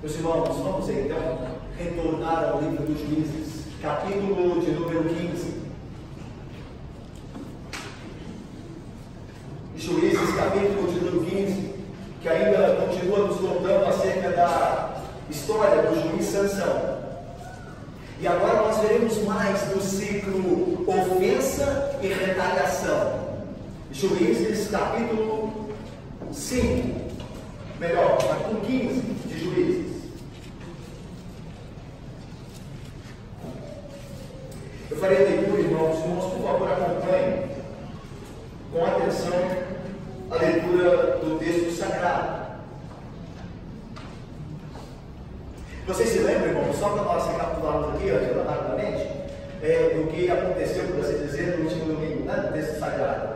Meus irmãos, vamos então retornar ao livro dos Juízes, capítulo de número 15. Juízes, capítulo de número 15, que ainda continua nos contando acerca da história do juiz Sansão. E agora nós veremos mais do ciclo ofensa e retaliação. Juízes, capítulo 5, capítulo 15 de Juízes. Eu farei a leitura, irmãos, por favor, acompanhem com atenção a leitura do texto sagrado. Vocês se lembram, irmãos, só para nós recapitularmos aqui, rapidamente, do que aconteceu, por assim dizer, no último domingo, né, no texto sagrado.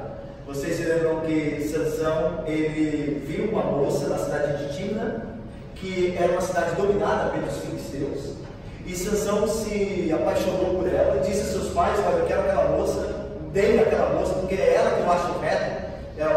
Vocês se lembram que Sansão, ele viu uma moça na cidade de Timna, que era uma cidade dominada pelos filisteus, e Sansão se apaixonou por ela e disse a seus pais: olha, eu quero aquela moça, dei aquela moça, porque é ela que eu acho correta,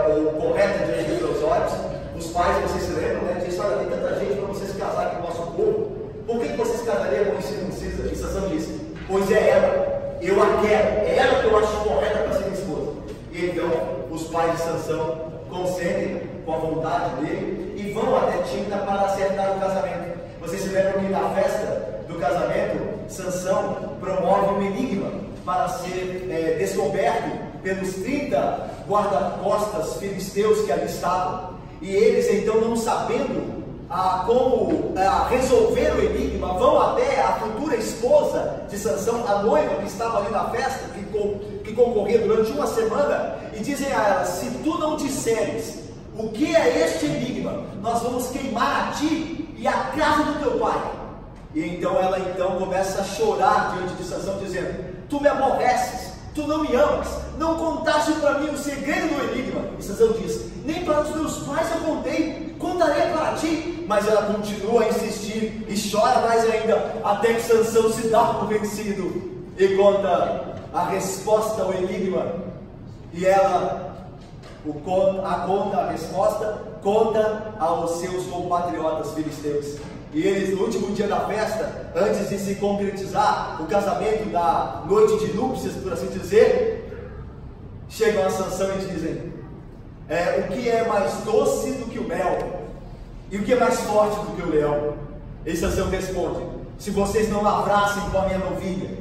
ou correta diante dos meus olhos. Os pais, vocês se lembram, né, disse: olha, tem tanta gente para vocês casarem com o nosso povo, por que vocês casariam com incircuncisa? E Sansão disse: pois é ela, eu a quero, é ela que eu acho correta para ser minha esposa. E então os pais de Sansão consentem com a vontade dele e vão até Timna para acertar o casamento. Vocês se lembram que na festa do casamento, Sansão promove um enigma para ser descoberto pelos 30 guarda-costas filisteus que ali estavam. E eles, então, não sabendo como resolver o enigma, vão até a futura esposa de Sansão, a noiva que estava ali na festa, que concorria durante uma semana, e dizem a ela: se tu não disseres o que é este enigma, nós vamos queimar a ti e a casa do teu pai. E então ela começa a chorar diante de Sansão, dizendo: tu me aborreces, tu não me amas, não contaste para mim o segredo do enigma. E Sansão diz: nem para os meus pais eu contei, contarei para ti. Mas ela continua a insistir e chora mais ainda, até que Sansão se dá por vencido e conta a resposta ao enigma. E ela a resposta conta aos seus compatriotas filisteus. E eles, no último dia da festa, antes de se concretizar o casamento da noite de núpcias, por assim dizer, chegam a Sansão e dizem: o que é mais doce do que o mel? E o que é mais forte do que o leão? E Sansão responde: se vocês não lavrassem com a minha novilha,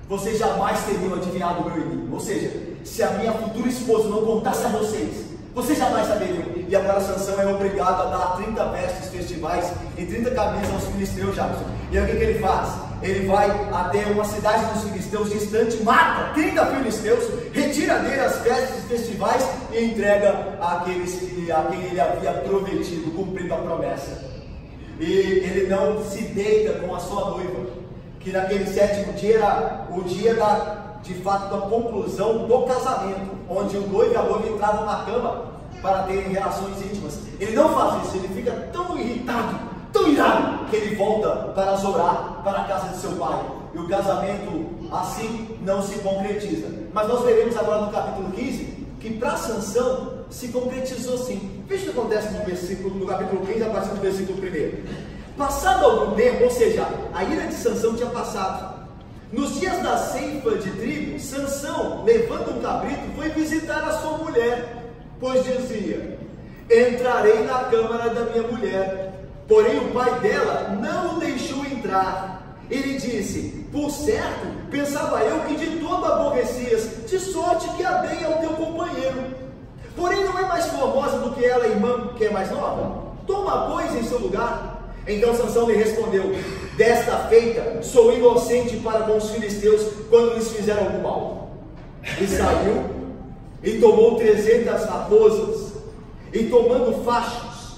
vocês jamais teriam adivinhado o meu enigma. Ou seja, se a minha futura esposa não contasse a vocês jamais saberiam. E agora Sansão é obrigado a dar 30 vestes festivais e 30 camisas aos filisteus, Jackson. E aí o que ele faz? Ele vai até uma cidade dos filisteus distante, mata 30 filisteus, retira dele as vestes festivais e entrega àqueles a quem ele havia prometido, cumprindo a promessa. E ele não se deita com a sua noiva, que naquele 7º dia era o dia de fato da conclusão do casamento, onde o noivo e a noiva entravam na cama para terem relações íntimas. Ele não faz isso, ele fica tão irritado, tão irado, que ele volta para Zorá, para a casa de seu pai. E o casamento assim não se concretiza. Mas nós veremos agora no capítulo 15 que para Sansão se concretizou sim. Veja o que acontece no capítulo 15, a partir do versículo 1. Passado algum tempo, ou seja, a ira de Sansão tinha passado. Nos dias da ceifa de trigo, Sansão, levando um cabrito, foi visitar a sua mulher, pois dizia: entrarei na câmara da minha mulher. Porém o pai dela não o deixou entrar. Ele disse: por certo, pensava eu que de todo aborrecias, de sorte que a dei ao teu companheiro. Porém não é mais formosa do que ela, a irmã, que é mais nova? Toma, pois, em seu lugar. Então Sansão lhe respondeu: desta feita sou inocente para com os filisteus quando lhes fizeram algum mal. E saiu e tomou 300 raposas, e tomando fachos,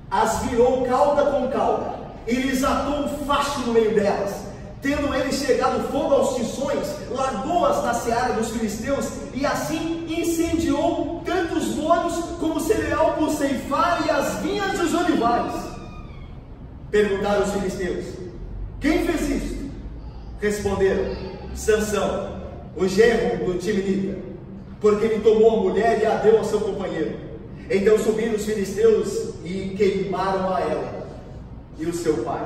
as virou cauda com cauda, e lhes atou um facho no meio delas. Tendo ele chegado fogo aos tições, largou-as na seara dos filisteus, e assim incendiou tanto os molhos como o cereal por ceifar e as vinhas dos olivais. Perguntaram os filisteus: quem fez isso? Responderam: Sansão, o genro do Timnita, porque ele tomou a mulher e a deu ao seu companheiro. Então subiram os filisteus e queimaram a ela. e o seu pai.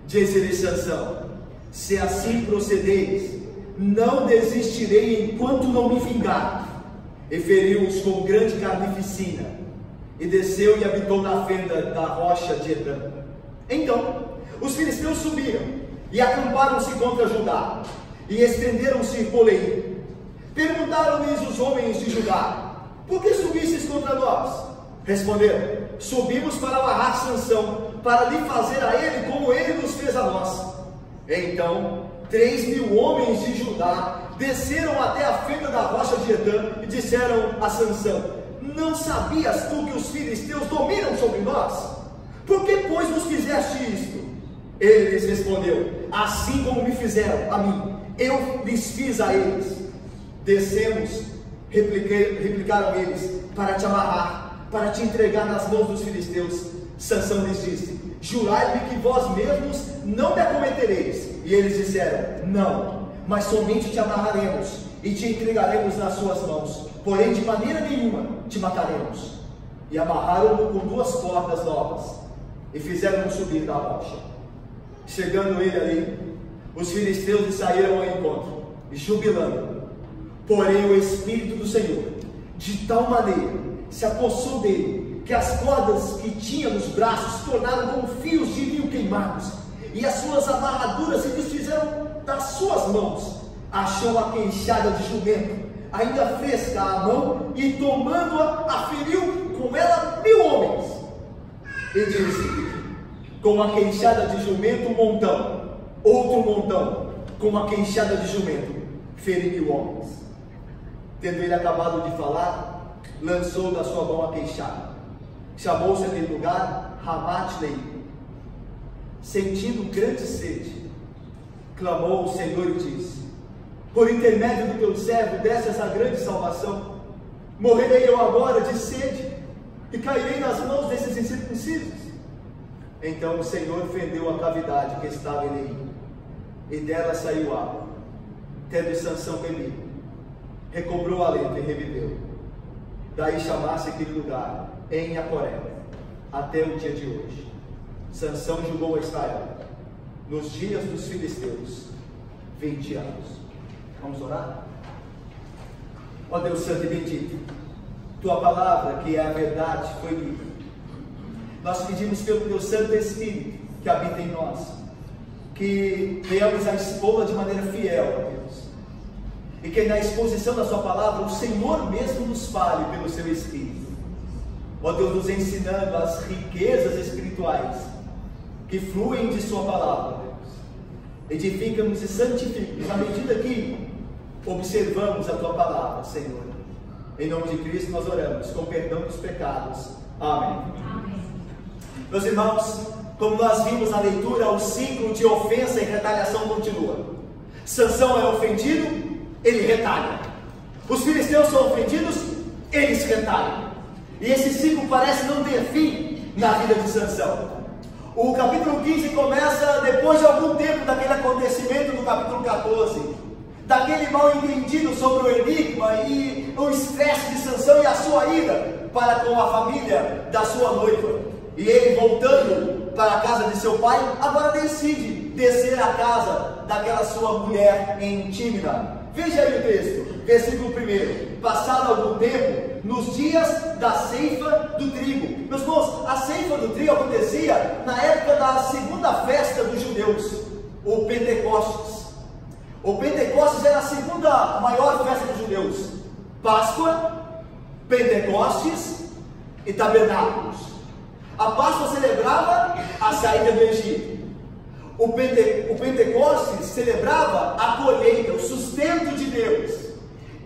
Disse-lhe Sansão: se assim procederes, não desistirei enquanto não me vingar. E feriu-os com grande carnificina, e desceu e habitou na fenda da rocha de Edã. Então os filisteus subiram e acamparam-se contra Judá, e estenderam-se por Leí. Perguntaram-lhes os homens de Judá: por que subistes contra nós? Responderam: subimos para amarrar Sansão, para lhe fazer a ele como ele nos fez a nós. Então 3.000 homens de Judá desceram até a fenda da rocha de Edã e disseram a Sansão: não sabias tu que os filisteus dominam sobre nós? Por que, pois, nos fizeste isto? Ele lhes respondeu: assim como me fizeram a mim, eu lhes fiz a eles. Descemos, replicaram eles, para te amarrar, para te entregar nas mãos dos filisteus. Sansão lhes disse: jurai-me que vós mesmos não me acometereis. E eles disseram: não, mas somente te amarraremos e te entregaremos nas suas mãos, porém de maneira nenhuma te mataremos. E amarraram-no com 2 cordas novas e fizeram-no subir da rocha. Chegando ele ali, os filisteus lhe saíram ao encontro, jubilando. Porém o Espírito do Senhor, de tal maneira, se apossou dele, que as cordas que tinha nos braços se tornaram como fios de linho queimados, e as suas amarraduras se desfizeram das suas mãos. Achou a queixada de jumento, ainda fresca à mão, e tomando-a, aferiu com ela 1.000 homens. E disse: com a queixada de jumento um montão, outro montão, com a queixada de jumento, feri 1.000 homens. Tendo ele acabado de falar, lançou da sua mão a queixada. Chamou-se aquele lugar Ramat-Leí. Sentindo grande sede, clamou o Senhor e disse: por intermédio do teu servo desse essa grande salvação. Morrerei eu agora de sede e cairei nas mãos desses incircuncisos? Então o Senhor fendeu a cavidade que estava em Leí, e dela saiu água. Tendo Sansão bebido, recobrou o alento e reviveu. Daí chamasse aquele lugar em Aporé, até o dia de hoje. Sansão julgou a Israel nos dias dos filisteus 20 anos. Vamos orar? Ó Deus Santo e bendito, tua palavra, que é a verdade, foi lida. Nós pedimos pelo teu Santo Espírito que habita em nós, que venhamos a expô-la de maneira fiel, ó Deus, e que na exposição da sua palavra o Senhor mesmo nos fale pelo seu Espírito. Ó Deus, nos ensinando as riquezas espirituais que fluem de sua palavra, Deus. Edifica-nos e santifica-nos à medida que observamos a tua palavra, Senhor. Em nome de Cristo nós oramos, com perdão dos pecados. Amém. Amém. Meus irmãos, como nós vimos na leitura, o ciclo de ofensa e retaliação continua. Sansão é ofendido, ele retalha. Os filisteus são ofendidos, eles retalham. E esse ciclo parece não ter fim na vida de Sansão. O capítulo 15 começa depois de algum tempo daquele acontecimento do capítulo 14, daquele mal entendido sobre o enigma e o estresse de Sansão e a sua ira para com a família da sua noiva. E ele, voltando para a casa de seu pai, agora decide descer à casa daquela sua mulher em Tímina. Veja aí o texto, versículo 1. Passado algum tempo, nos dias da ceifa do trigo. Meus irmãos, a ceifa do trigo acontecia na época da segunda festa dos judeus, o Pentecostes. O Pentecostes era a segunda maior festa dos judeus. Páscoa, Pentecostes e Tabernáculos. A Páscoa celebrava a saída do Egito. O Pentecostes celebrava a colheita, o sustento de Deus.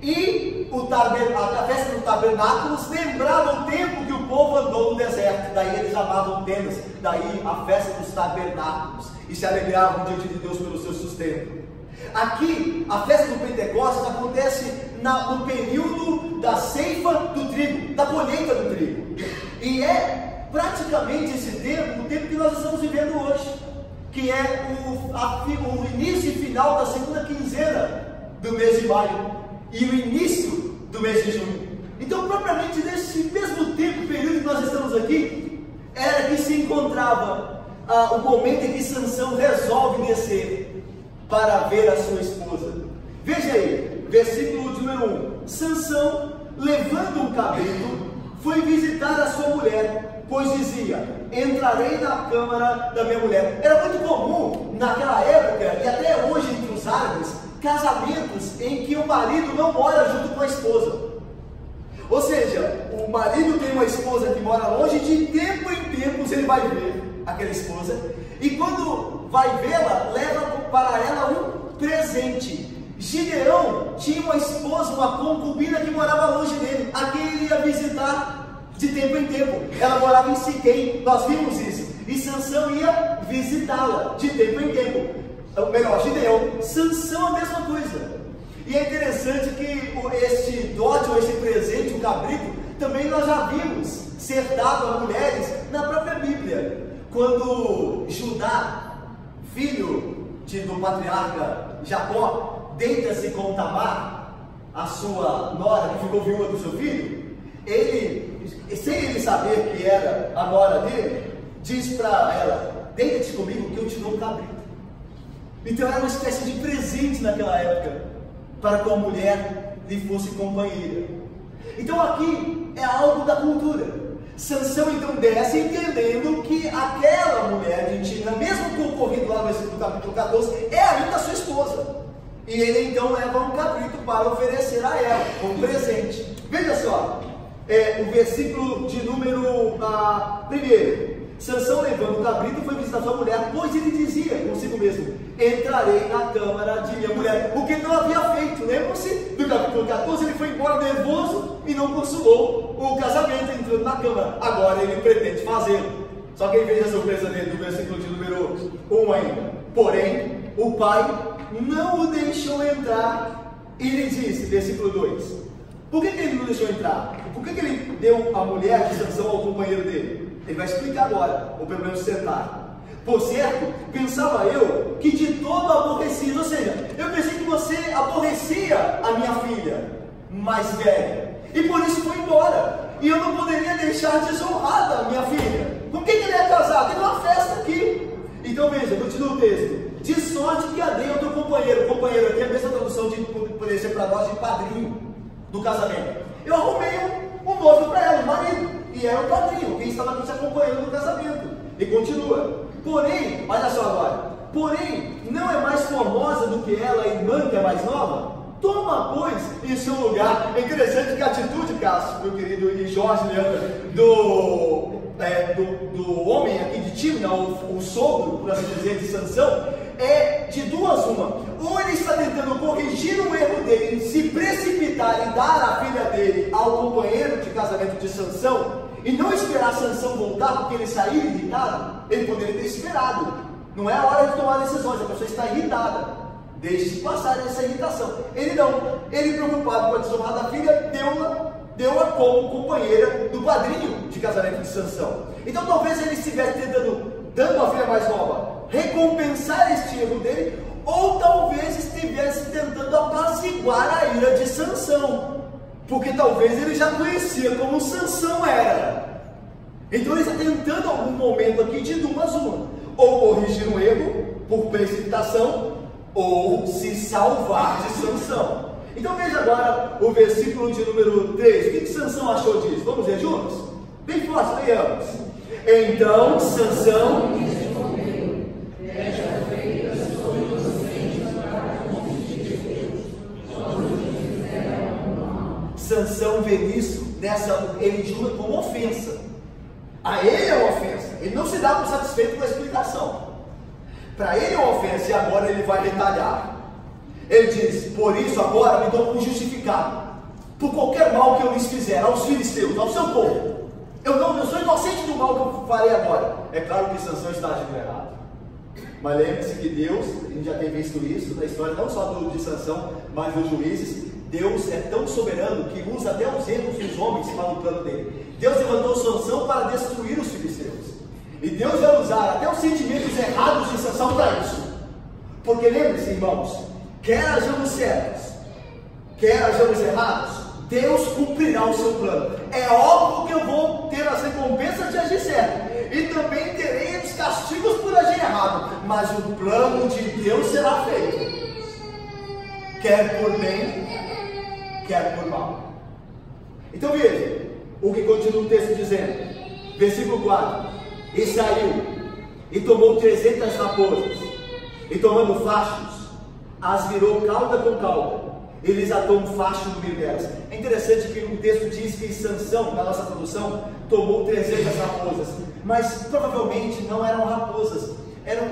E a festa do Tabernáculos lembrava o tempo que o povo andou no deserto. Daí eles amavam tendas. Daí a festa dos Tabernáculos. E se alegravam diante de Deus pelo seu sustento. Aqui, a festa do Pentecostes acontece no período da ceifa do trigo, da colheita do trigo. E é praticamente esse tempo, o tempo que nós estamos vivendo hoje, que é o início e final da segunda quinzena do mês de maio e o início do mês de junho. Então, propriamente nesse mesmo tempo, período que nós estamos aqui, era que se encontrava o momento em que Sansão resolve descer para ver a sua esposa. Veja aí, versículo de número 1. Sansão, levando um cabrito, foi visitar a sua mulher, pois dizia: entrarei na câmara da minha mulher. Era muito comum naquela época, e até hoje entre os árabes, casamentos em que o marido não mora junto com a esposa. Ou seja, o marido tem uma esposa que mora longe, de tempo em tempos ele vai ver aquela esposa, e quando vai vê-la, leva para ela um presente. Gideão tinha uma esposa, uma concubina que morava longe dele, a quem ele ia visitar de tempo em tempo. Ela morava em Siquém, nós vimos isso, e Sansão ia visitá-la de tempo em tempo. Ou melhor, Gideão. Sansão a mesma coisa. E é interessante que este dote, ou este presente, o cabrito, também nós já vimos ser dado a mulheres na própria Bíblia. Quando Judá, filho do patriarca Jacó, deita-se com Tamar, a sua nora que ficou viúva do seu filho, ele, sem ele saber que era a nora dele, diz para ela: deita-te comigo que eu te dou um cabrito. Então era uma espécie de presente naquela época, para que a mulher lhe fosse companheira. Então aqui é algo da cultura. Sansão então desce entendendo que aquela mulher de Timna, mesmo que ocorrido lá no capítulo 14, é ainda sua esposa. E ele então leva um cabrito para oferecer a ela como presente. Veja só, o versículo de número 1. Sansão, levando o cabrito, foi visitar sua mulher, pois ele dizia consigo mesmo: entrarei na câmara de minha mulher. O que ele não havia feito. Lembram-se do capítulo 14? Ele foi embora nervoso e não consumou o casamento, entrando na câmara. Agora ele pretende fazê-lo. Só que aí veja a surpresa dele, do versículo de número 1 ainda. Porém, o pai não o deixou entrar e lhe disse, versículo 2: por que ele não deixou entrar? Por que ele deu a mulher de Sansão ao companheiro dele? Ele vai explicar agora, ou pelo menos tentar. Por certo, pensava eu que de todo aborrecia, ou seja, eu pensei que você aborrecia a minha filha mais velha, e por isso foi embora, e eu não poderia deixar desonrada a minha filha. Com quem ele é casado? Tem uma festa aqui. Então veja, continua o texto: de sorte que a dei ao teu companheiro. Companheiro aqui é a mesma tradução de poder ser para nós de padrinho do casamento. Eu arrumei um noivo para ela, um marido, e era o padrinho, quem estava aqui te acompanhando no casamento. E continua: porém, olha só agora, porém, não é mais formosa do que ela, a irmã que é mais nova? Toma, pois, em seu lugar. É interessante que a atitude, Cássio, meu querido, e Jorge, Leandro, do homem aqui de Timna, o sogro, por assim dizer, de Sansão, é de duas uma. Ou ele está tentando corrigir o erro dele, se precipitar e dar a filha dele ao companheiro de casamento de Sansão, e não esperar Sansão voltar porque ele saiu irritado. Ele poderia ter esperado. Não é a hora de tomar decisões, a pessoa está irritada. Deixe-se passar essa irritação. Ele não. Ele, preocupado com a desonra da filha, deu-a como companheira do padrinho de casamento de Sansão. Então talvez ele estivesse dando a filha mais nova recompensar este erro dele, ou talvez estivesse tentando apaziguar a ira de Sansão, porque talvez ele já conhecia como Sansão era. Então ele está tentando algum momento aqui de duas uma: ou corrigir um erro por precipitação, ou se salvar de Sansão. Então veja agora o versículo de número 3. O que Sansão achou disso? Vamos ver juntos? Bem forte, leiamos. Então Sansão vê nisso, ele julga como ofensa. A ele é uma ofensa. Ele não se dá por satisfeito com a explicação. Para ele é uma ofensa, e agora ele vai retalhar. Ele diz: por isso agora me dou por justificado, por qualquer mal que eu lhes fizer aos filisteus, ao seu povo. Eu sou inocente do mal que eu farei agora. É claro que Sansão está agindo errado, mas lembre-se que Deus, a gente já tem visto isso na história não só de Sansão, mas dos juízes. Deus é tão soberano que usa até os erros dos homens para o plano dele. Deus levantou Sansão para destruir os filisteus, e Deus vai usar até os sentimentos errados de Sansão para isso. Porque lembre-se, irmãos, quer hajamos certos, quer hajamos errados, Deus cumprirá o seu plano. É óbvio que eu vou ter as recompensas de agir certo, e também terei os castigos por agir errado, mas o plano de Deus será feito, quer por bem, quer por mal. Então veja o que continua o texto dizendo, versículo 4: e saiu, e tomou 300 raposas, e tomando fachos, as virou cauda com cauda, e lhes atou um facho no meio delas. É interessante que o texto diz que Sansão, na nossa tradução, tomou 300 raposas, mas provavelmente não eram raposas, era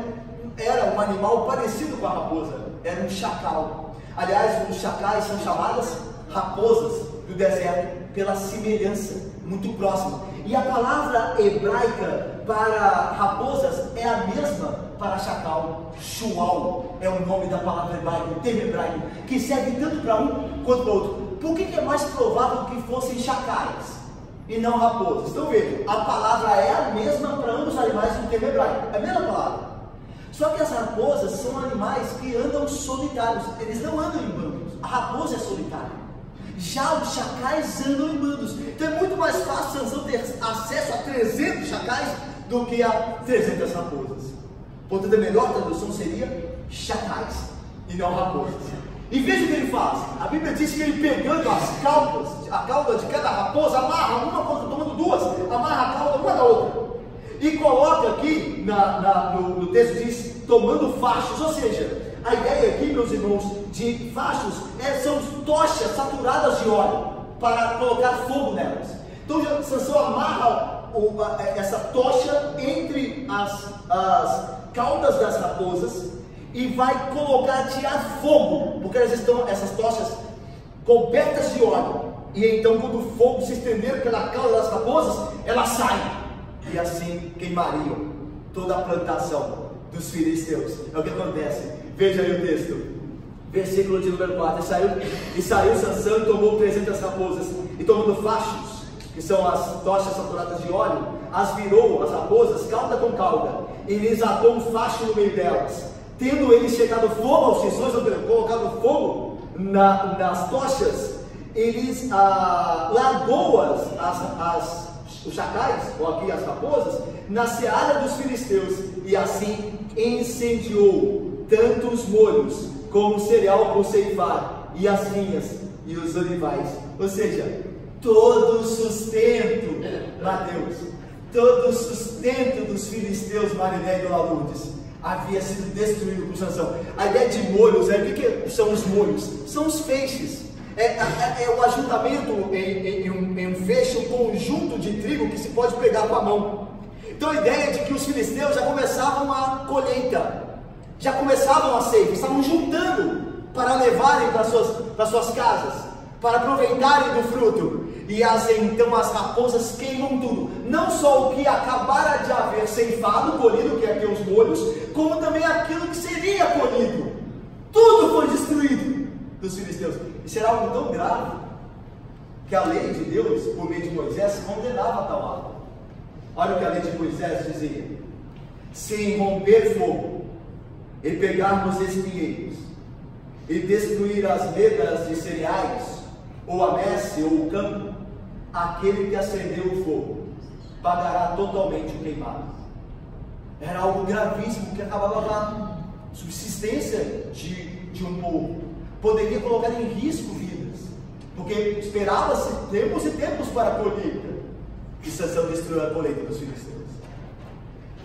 um animal parecido com a raposa, era um chacal. Aliás, os chacais são chamadas raposas do deserto pela semelhança, muito próxima. E a palavra hebraica para raposas é a mesma para chacal. Shual é o nome da palavra hebraica, o termo hebraico, que serve tanto para um quanto para o outro. Por que é mais provável que fossem chacais e não raposas? Então veja, a palavra é a mesma para ambos os animais no termo hebraico, é a mesma palavra. Só que as raposas são animais que andam solitários, eles não andam em bandos. A raposa é solitária. Já os chacais andam em bandos. Então é muito mais fácil Sansão ter acesso a 300 chacais do que a 300 raposas. Portanto, a melhor tradução seria chacais e não raposas. E veja o que ele faz. A Bíblia diz que ele, pegando as caudas, a cauda de cada raposa, amarra uma contra, tomando duas, amarra a cauda uma da outra, e coloca aqui no texto, diz tomando fachos. Ou seja, a ideia aqui, meus irmãos, de fachos são tochas saturadas de óleo para colocar fogo nelas. Então Sansão amarra essa tocha entre as caudas das raposas e vai colocar, tirar fogo, porque elas estão, essas tochas, cobertas de óleo. E então, quando o fogo se estender pela cauda das raposas, elas saem e assim queimariam toda a plantação dos filisteus. É o que acontece. Veja aí o texto, versículo de número 4: e saiu Sansão e tomou 300 raposas, e tomando fachos, que são as tochas saturadas de óleo, as virou, as raposas, cauda com cauda, e lhes atou um facho no meio delas. Tendo eles chegado fogo aos sissões, ou colocado fogo nas tochas, eles largou os chacais, ou aqui as raposas, na seara dos filisteus, e assim incendiou tanto os molhos como o cereal por ceifar, e as vinhas e os olivais. Ou seja, todo o sustento, Mateus, todo o sustento dos filisteus, Mariné e Dona Lourdes, havia sido destruído por Sansão. A ideia de molhos, o que são os molhos? São os feixes. É o ajuntamento em um feixe, um conjunto de trigo que se pode pegar com a mão. Então a ideia é de que os filisteus já começavam a colheita, já começavam a ceifa, estavam juntando para levarem para suas casas, para aproveitarem do fruto. E então as raposas queimam tudo, não só o que acabara de haver ceifado, colhido, que é aqui os molhos, como também aquilo que seria colhido. Tudo foi destruído dos filisteus. Isso era algo tão grave que a lei de Deus, por meio de Moisés, condenava tal ato. Olha o que a lei de Moisés dizia: se romper fogo e pegarmos espinheiros e destruir as medas de cereais, ou a messe, ou o campo, aquele que acendeu o fogo pagará totalmente o queimado. Era algo gravíssimo que acabava com a subsistência de um povo, poderia colocar em risco vidas, porque esperava-se tempos e tempos para a colheita, e Sansão destruiu a colheita dos filisteus.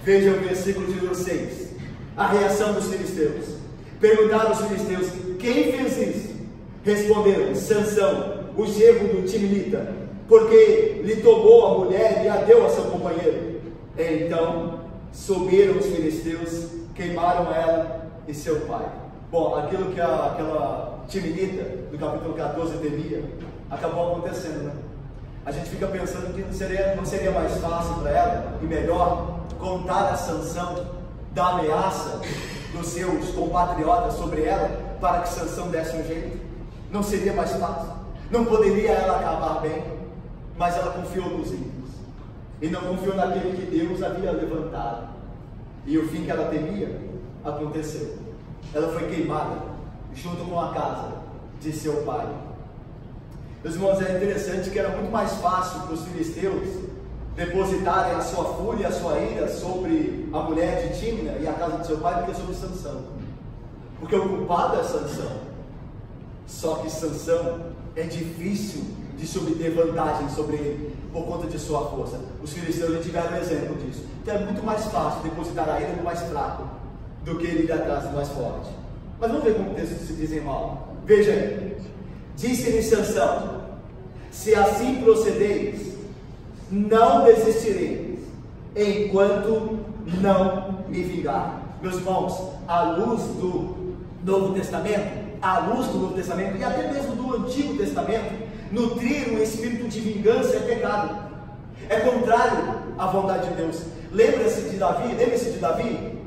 Veja o versículo de número 6, a reação dos filisteus. Perguntaram os filisteus: quem fez isso? Responderam: Sansão, o genro do Timnita, porque lhe tomou a mulher e a deu a seu companheiro. Então subiram os filisteus, queimaram ela e seu pai. Bom, aquilo que aquela Timnita do capítulo 14 temia, acabou acontecendo, né? A gente fica pensando que não seria mais fácil para ela e melhor contar a Sansão da ameaça dos seus compatriotas sobre ela, para que Sansão desse um jeito? Não seria mais fácil? Não poderia ela acabar bem? Mas ela confiou nos ímpios e não confiou naquele que Deus havia levantado, e o fim que ela temia aconteceu. Ela foi queimada junto com a casa de seu pai. Meus irmãos, é interessante que era muito mais fácil para os filisteus depositarem a sua fúria e a sua ira sobre a mulher de Tímina e a casa de seu pai do que sobre Sansão. Porque o culpado é Sansão. Só que Sansão é difícil de se obter vantagem sobre ele por conta de sua força. Os filisteus já tiveram um exemplo disso. Então é muito mais fácil depositar a ira no mais fraco do que ele ir atrás do mais forte. Mas vamos ver como o texto se desenrola. Veja aí. Disse-lhe Sansão: se assim procederes, não desistireis, enquanto não me vingar. Meus irmãos, à luz do Novo Testamento, e até mesmo do Antigo Testamento, nutrir um espírito de vingança é pecado, é contrário à vontade de Deus. Lembre-se de Davi,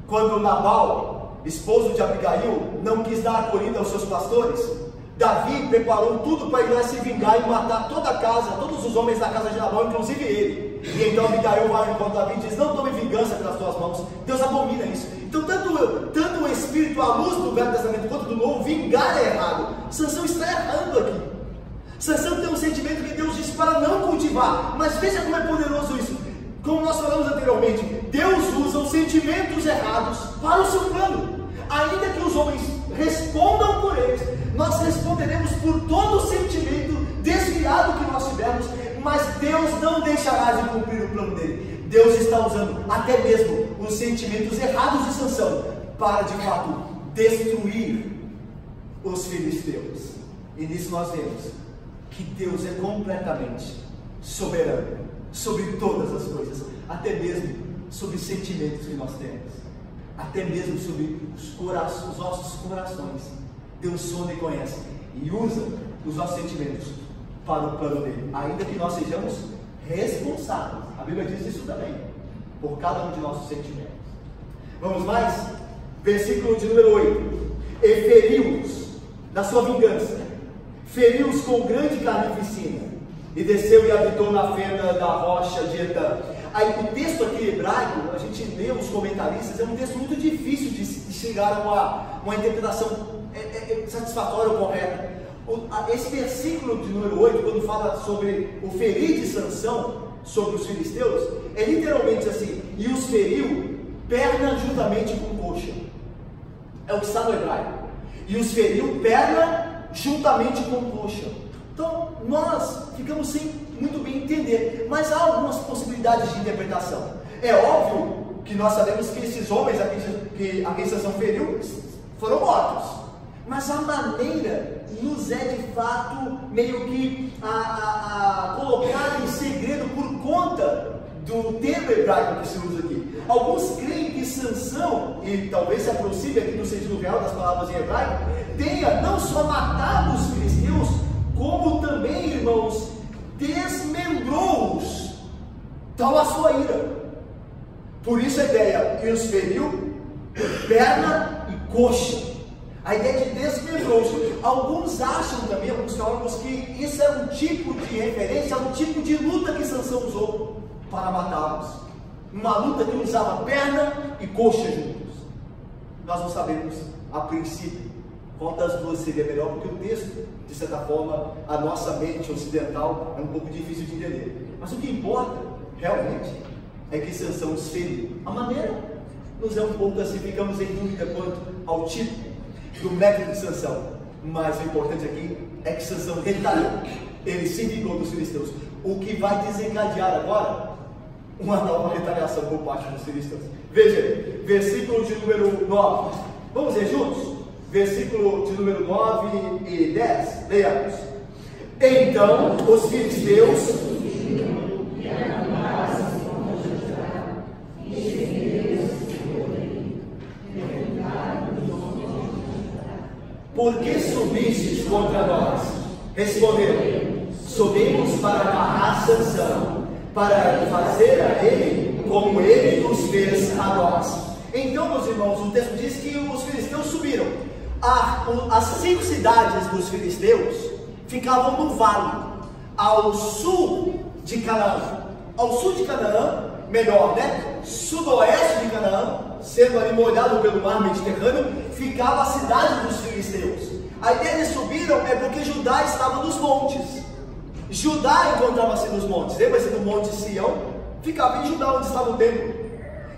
quando Nabal, esposo de Abigail, não quis dar acolhida aos seus pastores. Davi preparou tudo para ir lá se vingar e matar toda a casa, todos os homens da casa de Nabal, inclusive ele. E então Abigail vai enquanto Davi diz: não tome vingança pelas tuas mãos. Deus abomina isso. Então tanto o espírito à luz do Velho Testamento quanto do Novo, vingar é errado. Sansão está errando aqui. Sansão tem um sentimento que Deus disse para não cultivar. Mas veja como é poderoso isso. Como nós falamos anteriormente, Deus usa os sentimentos errados para o seu plano. Ainda que os homens respondam por eles, nós responderemos por todo o sentimento desviado que nós tivermos, mas Deus não deixará de cumprir o plano dele. Deus está usando até mesmo os sentimentos errados de Sansão para de fato destruir os filisteus. E nisso nós vemos que Deus é completamente soberano sobre todas as coisas, até mesmo sobre os sentimentos que nós temos, até mesmo sobre os nossos corações. Deus sonda e conhece e usa os nossos sentimentos para o plano dele, ainda que nós sejamos responsáveis. A Bíblia diz isso também, por cada um de nossos sentimentos. Vamos mais? Versículo de número 8. E feriu-os na sua vingança, feriu-os com grande carnificina, e desceu e habitou na fenda da rocha de Etã. Aí o texto aqui hebraico, a gente lê os comentaristas, é um texto muito difícil de chegar a uma interpretação satisfatória ou correta. Esse versículo de número 8, quando fala sobre o ferir de Sansão sobre os filisteus, é literalmente assim: e os feriu perna juntamente com coxa. É o que está no hebraico. E os feriu perna juntamente com coxa. Então nós ficamos sem muito bem entender, mas há algumas possibilidades de interpretação. É óbvio que nós sabemos que esses homens a quem Sansão feriu foram mortos, mas a maneira nos é de fato meio que colocada em segredo por conta do termo hebraico que se usa aqui. Alguns creem que Sansão, e talvez se aproxime aqui do sentido real das palavras em hebraico, tenha não só matado os filisteus, como também, irmãos, desmembrou-os, tal a sua ira. Por isso a ideia que os feriu perna e coxa. A ideia de desmembrou-os. Alguns acham também, alguns teólogos, que isso é um tipo de referência, um tipo de luta que Sansão usou para matá-los. Uma luta que usava perna e coxa juntos. Nós não sabemos a princípio qual das duas seria melhor, porque o texto, de certa forma, a nossa mente ocidental é um pouco difícil de entender. Mas o que importa, realmente, é que Sansão os feriu. A maneira nos é um pouco assim, ficamos em dúvida quanto ao tipo do método de Sansão. Mas o importante aqui é que Sansão retaliou. Ele se vingou dos filisteus. O que vai desencadear agora uma nova retaliação por parte dos filisteus. Veja, versículo de número 9. Vamos ler juntos? Versículo de número 9 e 10. Leiamos. Então os filisteus por que subistes contra nós? Responderam: subimos para amarrar Sansão, para fazer a ele como ele nos fez a nós. Então, meus irmãos, o texto diz que os filisteus subiram. As 5 cidades dos filisteus ficavam no vale, ao sul de Canaã. Ao sul de Canaã, melhor, né? Sudoeste de Canaã, sendo ali molhado pelo mar Mediterrâneo, ficava a cidade dos filisteus. A ideia de subiram é porque Judá estava nos montes. Judá encontrava-se nos montes, lembra-se do Monte Sião? Ficava em Judá, onde estava o templo.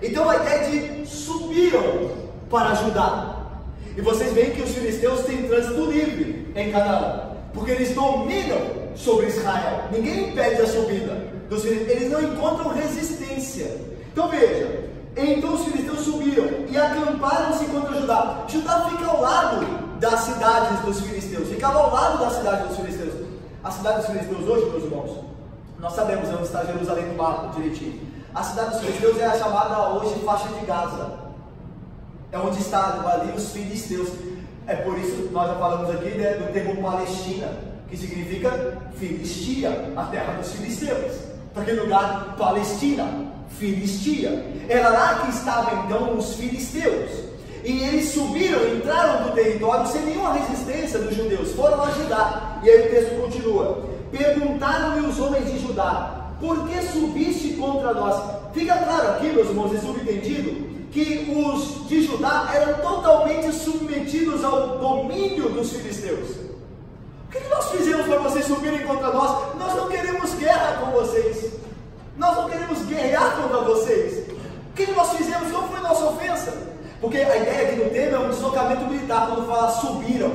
Então a ideia de subiram para Judá. E vocês veem que os filisteus têm trânsito livre em Canaã, porque eles dominam sobre Israel. Ninguém impede a subida dos filisteus, eles não encontram resistência. Então veja, então os filisteus subiram e acamparam-se contra Judá. Judá fica ao lado das cidades dos filisteus, ficava ao lado da cidade dos filisteus. A cidade dos filisteus hoje, meus irmãos, nós sabemos onde está Jerusalém do mapa direitinho. A cidade dos filisteus é a chamada hoje faixa de Gaza. É onde estão ali os filisteus. É por isso que nós já falamos aqui, né, do termo Palestina, que significa Filistia, a terra dos filisteus. Para aquele lugar, Palestina, Filistia. Era lá que estavam então os filisteus. E eles subiram, entraram no território sem nenhuma resistência dos judeus. Foram a Judá. E aí o texto continua. Perguntaram-lhe os homens de Judá: por que subiste contra nós? Fica claro aqui, meus irmãos, é subentendido que os de Judá eram totalmente submetidos ao domínio dos filisteus. O que nós fizemos para vocês subirem contra nós? Nós não queremos guerra com vocês. Nós não queremos guerrear contra vocês. O que nós fizemos? Qual foi nossa ofensa? Porque a ideia aqui no termo é um deslocamento militar, quando fala subiram.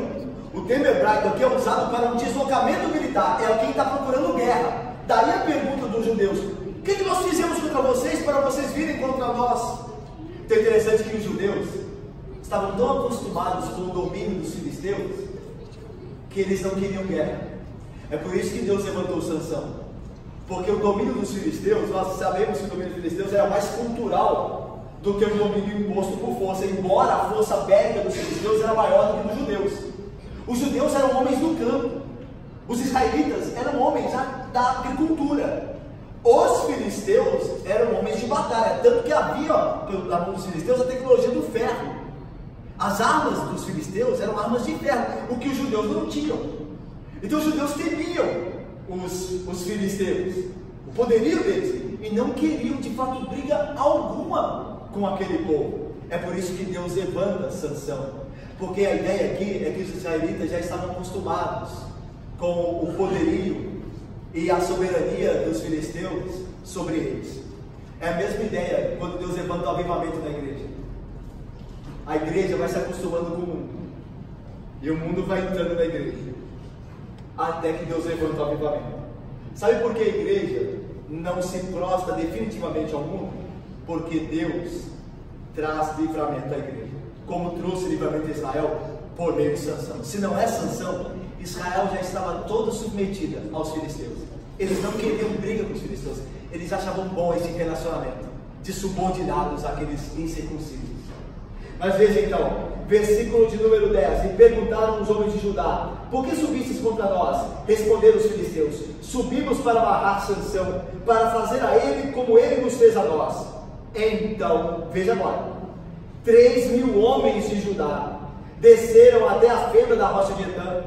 O termo hebraico aqui é usado para um deslocamento militar, é quem está procurando guerra. Daí a pergunta dos judeus: o que nós fizemos contra vocês para vocês virem contra nós? Então é interessante que os judeus estavam tão acostumados com o domínio dos filisteus que eles não queriam guerra. É por isso que Deus levantou Sansão, porque o domínio dos filisteus, nós sabemos que o domínio dos filisteus era mais cultural do que o domínio imposto por força, embora a força bélica dos filisteus era maior do que dos judeus. Os judeus eram homens do campo, os israelitas eram homens da agricultura. Os filisteus eram homens de batalha, tanto que havia na mão dos filisteus a tecnologia do ferro. As armas dos filisteus eram armas de ferro, o que os judeus não tinham. Então os judeus temiam os filisteus, o poderio deles, e não queriam de fato briga alguma com aquele povo. É por isso que Deus levanta Sansão, porque a ideia aqui é que os israelitas já estavam acostumados com o poderio e a soberania dos filisteus sobre eles. É a mesma ideia quando Deus levanta o avivamento na igreja. A igreja vai se acostumando com o mundo, e o mundo vai entrando na igreja, até que Deus levanta o avivamento. Sabe por que a igreja não se prostra definitivamente ao mundo? Porque Deus traz livramento à igreja, como trouxe livramento a Israel por meio de Sansão. Se não é Sansão, Israel já estava toda submetida aos filisteus. Eles não queriam briga com os filisteus, eles achavam bom esse relacionamento de subordinados àqueles incircuncisos. Mas veja então, versículo de número 10: e perguntaram os homens de Judá: por que subistes contra nós? Responderam os filisteus: subimos para amarrar Sansão, para fazer a ele como ele nos fez a nós. Então, veja agora, 3.000 homens de Judá desceram até a fenda da rocha de Etã.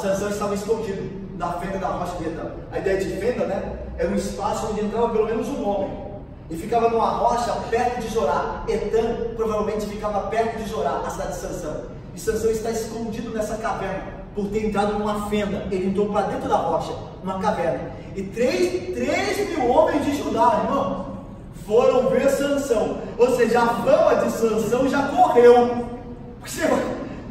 Sansão estava escondido na fenda da rocha de Etã. A ideia de fenda, né, era um espaço onde entrava pelo menos um homem, e ficava numa rocha perto de Zorá. Etã provavelmente ficava perto de Zorá, a cidade de Sansão. E Sansão está escondido nessa caverna, por ter entrado numa fenda. Ele entrou para dentro da rocha, numa caverna. E 3.000 homens de Judá, irmão, foram ver Sansão. Ou seja, a fama de Sansão já correu.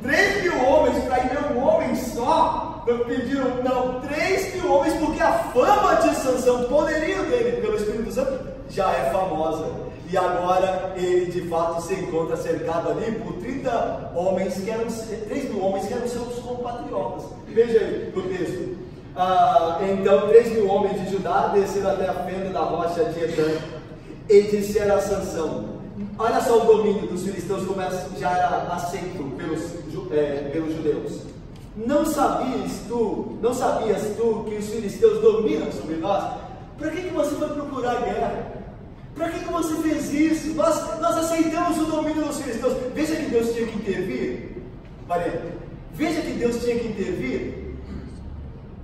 3.000 homens para ir ver um homem só. Pediram, não, 3.000 homens, porque a fama de Sansão, o poderio dele pelo Espírito Santo, já é famosa. E agora ele de fato se encontra cercado ali por 30 homens, que eram 3.000 homens que eram seus compatriotas. Veja aí o texto. Então 3.000 homens de Judá desceram até a fenda da rocha de Etã e disseram a Sansão: olha só o domínio dos filisteus como já era aceito pelos judeus. Não sabias tu que os filisteus dominam sobre nós? Para que você foi procurar guerra? Para que você fez isso? Nós aceitamos o domínio dos filisteus. Veja que Deus tinha que intervir, Maria. Veja que Deus tinha que intervir,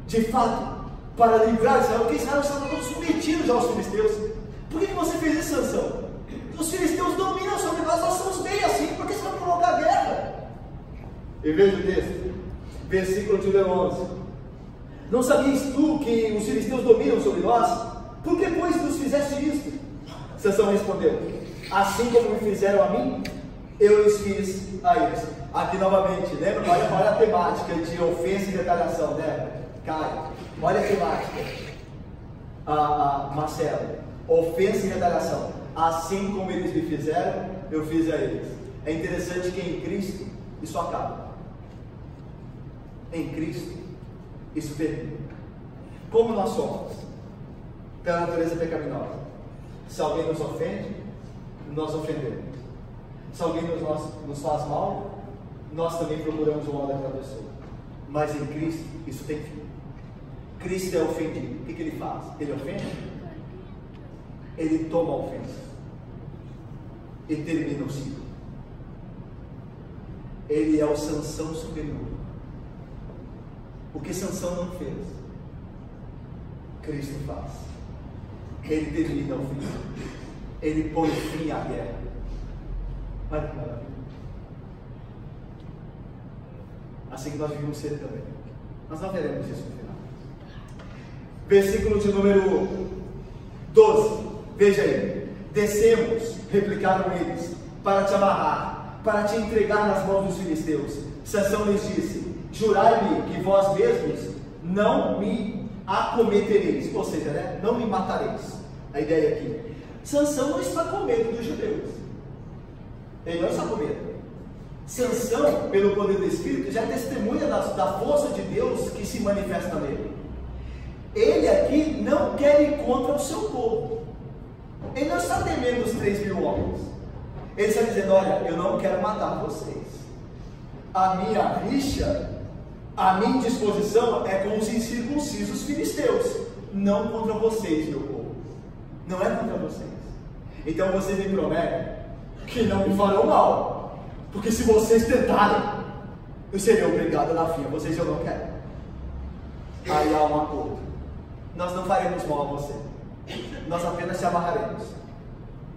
de fato, para livrar Israel, porque Israel estava todos submetidos aos filisteus. Por que você fez isso, Sansão? Os filisteus dominam sobre nós, nós somos bem assim, por que você vai provocar guerra? E veja o texto, versículo de 11: Não sabias tu que os filisteus dominam sobre nós? Por que, pois, nos fizeste isto? Sansão respondeu: assim como me fizeram a mim, eu lhes fiz a eles. Aqui novamente, lembra? Olha a temática de ofensa e retaliação, né? Caio, olha a temática. Marcelo, ofensa e retaliação. Assim como eles me fizeram, eu fiz a eles. É interessante que em Cristo isso acaba. Em Cristo isso termina. Como nós somos? Pela natureza pecaminosa. Se alguém nos ofende, nós ofendemos. Se alguém nos faz mal, nós também procuramos o mal daquela pessoa. Mas em Cristo isso tem fim. Cristo é ofendido. O que ele faz? Ele ofende? Ele toma a ofensa e termina o ciclo. Ele é o Sansão superior. O que Sansão não fez, Cristo faz. Ele termina o fim. Ele põe fim à guerra. Olha que maravilha. Assim que nós devíamos ser também. Nós não veremos isso no final. Versículo de número 12. Veja aí. Descemos, replicaram eles, para te amarrar, para te entregar nas mãos dos filisteus. Sansão lhes disse: jurai-me que vós mesmos não me acometereis, ou seja, né, não me matareis. A ideia aqui, Sansão não está com medo dos judeus, ele não está com medo. Sansão, pelo poder do Espírito, já testemunha da força de Deus que se manifesta nele. Ele aqui não quer ir contra o seu povo, ele não está temendo os 3.000 homens, ele está dizendo: olha, eu não quero matar vocês, a minha rixa, a minha disposição é com os incircuncisos filisteus, não contra vocês, meu povo. Não é contra vocês. Então vocês me prometem que não me farão mal, porque se vocês tentarem, eu serei obrigado na fim. Vocês eu não quero. Aí há um acordo. Nós não faremos mal a você. Nós apenas te amarraremos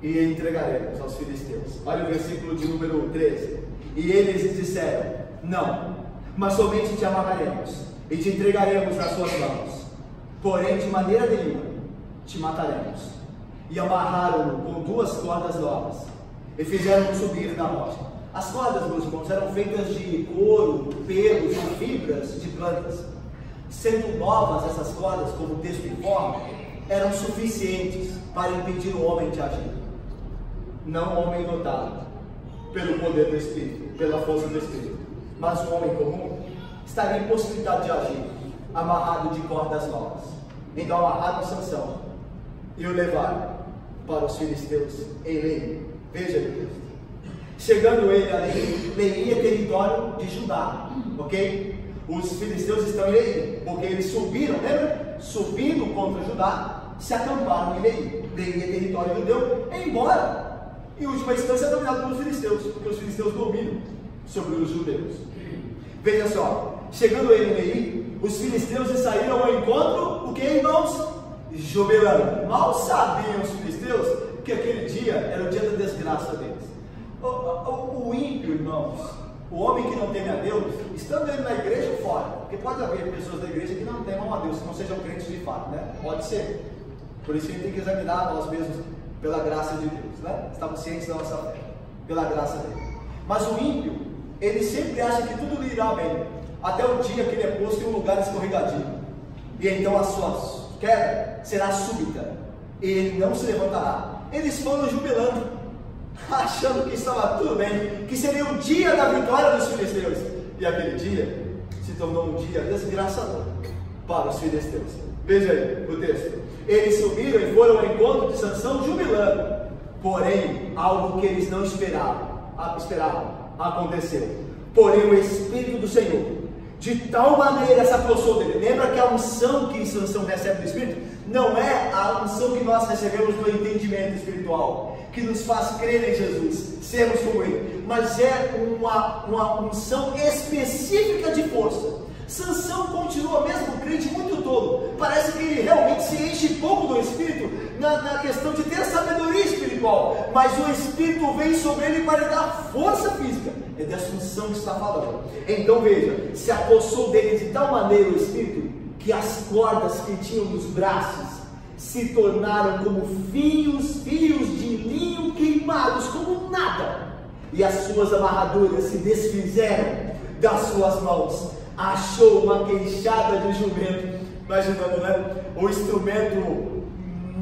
e entregaremos aos filisteus. Olha o versículo de número 13. E eles disseram: não, mas somente te amarraremos e te entregaremos nas suas mãos, porém de maneira nenhuma te mataremos. E amarraram-no com 2 cordas novas e fizeram-no subir da rocha. As cordas, meus irmãos, eram feitas de couro, pelos ou fibras de plantas. Sendo novas essas cordas, como o texto informa, eram suficientes para impedir o homem de agir. Não o homem dotado pelo poder do Espírito, pela força do Espírito, mas um homem comum estaria impossibilitado de agir, amarrado de cordas novas. Então amarraram Sansão e o levaram para os filisteus em Leí. Veja o texto. Chegando ele a Leí, Leí é território de Judá, ok? Os filisteus estão em Leí, porque eles subiram, lembra? Subindo contra Judá, se acamparam em Leí. Leí é território judeu, embora, em última instância, é dominado pelos filisteus, porque os filisteus dominam sobre os judeus. Veja só, chegando ele em Leí, os filisteus saíram ao encontro, o que, irmãos? Jubilando. Mal sabiam os filisteus que aquele dia era o dia da desgraça deles. O ímpio, irmãos, o homem que não teme a Deus, estando ele na igreja ou fora, porque pode haver pessoas da igreja que não temam a Deus, que não sejam crentes de fato, né? Pode ser. Por isso que a gente tem que examinar nós mesmos pela graça de Deus, né? Estamos cientes da nossa fé, pela graça dele. Mas o ímpio, ele sempre acha que tudo lhe irá bem, até o dia que ele é posto em um lugar escorregadio, e então a sua queda será súbita, e ele não se levantará. Eles foram jubilando, achando que estava tudo bem, que seria o dia da vitória dos filisteus, e aquele dia se tornou um dia desgraçador para os filisteus. Veja aí o texto. Eles subiram e foram ao encontro de Sansão jubilando, porém algo que eles não esperavam aconteceu. Porém o Espírito do Senhor de tal maneira se apossou dele. Lembra que a unção que Sansão recebe do Espírito não é a unção que nós recebemos do entendimento espiritual, que nos faz crer em Jesus, sermos como Ele, mas é uma unção específica de força. Sansão continua mesmo crente muito tolo, parece que ele realmente se enche pouco do Espírito na questão de ter sabedoria espiritual, mas o Espírito vem sobre ele para lhe dar força física. É dessa unção que está falando. Então veja, se apossou dele de tal maneira o Espírito que as cordas que tinham nos braços se tornaram como fios de linho queimados, como nada, e as suas amarraduras se desfizeram das suas mãos. Achou uma queixada de jumento, imaginando, né? O instrumento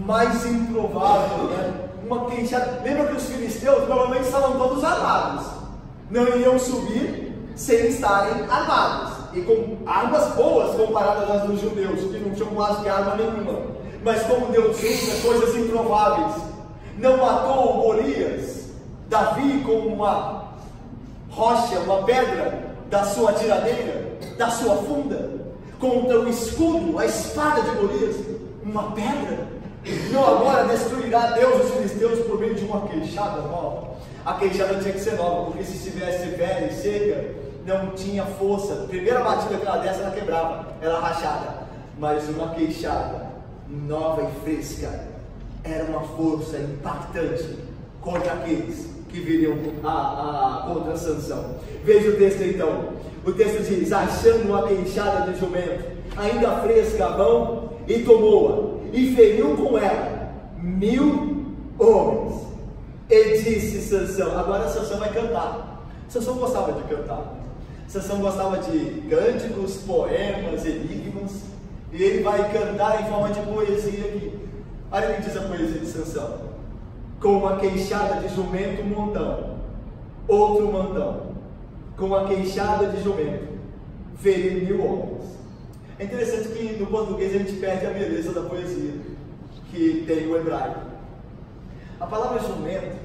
mais improvável, né? Uma queixada. Lembra que os filisteus provavelmente estavam todos armados, não iriam subir sem estarem armados, e com armas boas comparadas às dos judeus, que não tinham quase que arma nenhuma. Mas como Deus usa coisas improváveis, não matou Golias, Davi, com uma rocha, uma pedra da sua tiradeira, da sua funda, contra o escudo, a espada de Golias, uma pedra. Não, agora destruirá Deus os filisteus por meio de uma queixada nova. A queixada tinha que ser nova, porque se estivesse velha e seca, não tinha força. A primeira batida que ela desse, ela quebrava, era rachada. Mas uma queixada nova e fresca era uma força impactante contra aqueles que viriam contra Sansão. Veja o texto então. O texto diz: achando uma queixada de jumento, ainda fresca a mão, e tomou-a, e feriu com ela 1000 homens. E disse Sansão, agora Sansão vai cantar. Sansão gostava de cantar. Sansão gostava de cânticos, poemas, enigmas, e ele vai cantar em forma de poesia aqui. Olha o que diz a poesia de Sansão: com uma queixada de jumento, um montão, outro montão, com uma queixada de jumento, feriu 1000 homens. É interessante que no português a gente perde a beleza da poesia que tem o hebraico. A palavra jumento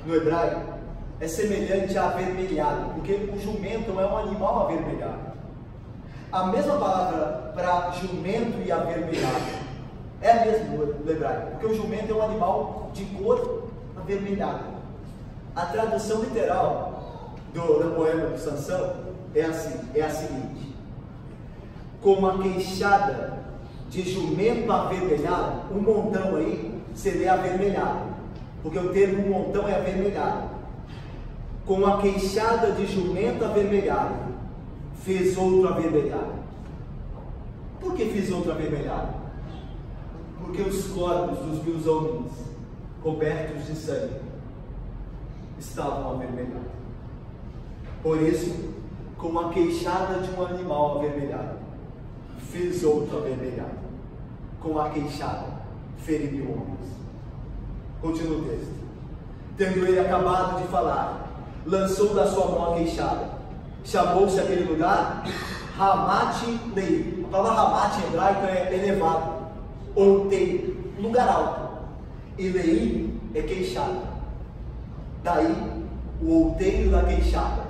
no hebraico é semelhante a avermelhado, porque o jumento é um animal avermelhado. A mesma palavra para jumento e avermelhado é a mesma no hebraico, porque o jumento é um animal de cor avermelhada. A tradução literal do poema de Sansão é a seguinte: com uma queixada de jumento avermelhado, um montão aí seria avermelhado, porque o termo montão é avermelhado. Com uma queixada de jumento avermelhado, fez outro avermelhado. Por que fez outro avermelhado? Porque os corpos dos 1000 homens, cobertos de sangue, estavam avermelhados. Por isso, com uma queixada de um animal avermelhado, fez outro avermelhado. Com a queixada, feriu 1000 homens. Continua o texto. Tendo ele acabado de falar, lançou da sua mão a queixada. Chamou-se aquele lugar Ramat-Lehi. A palavra Ramat em hebraico é elevado, ou tem lugar alto. E Lehi é queixada. Daí, o outeiro da queixada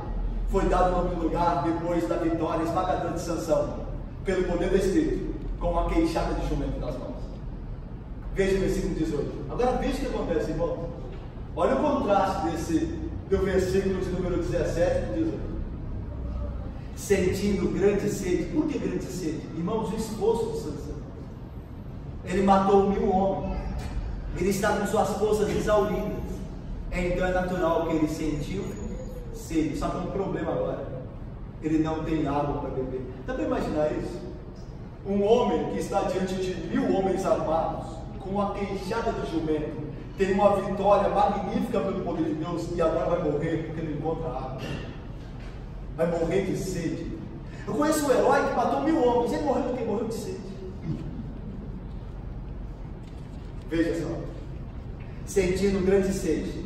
foi dado o nome do lugar depois da vitória esmagadora de Sansão, pelo poder do Espírito, com uma queixada de jumento nas mãos. Veja o versículo 18. Agora veja o que acontece, irmão. Olha o contraste do versículo de número 17 e 18. Sentindo grande sede. Por que grande sede? Irmãos, o esforço de Sansão. Ele matou 1000 homens. Ele está com suas forças exauridas. Então é natural que ele sentiu sede. Só que tem um problema agora. Ele não tem água para beber. Dá para imaginar isso? Um homem que está diante de 1000 homens armados, com uma queixada de jumento, tem uma vitória magnífica pelo poder de Deus, e agora vai morrer porque não encontra água. Vai morrer de sede. Eu conheço um herói que matou 1000 homens. Ele morreu porque morreu de sede. Veja só. Sentindo grande sede,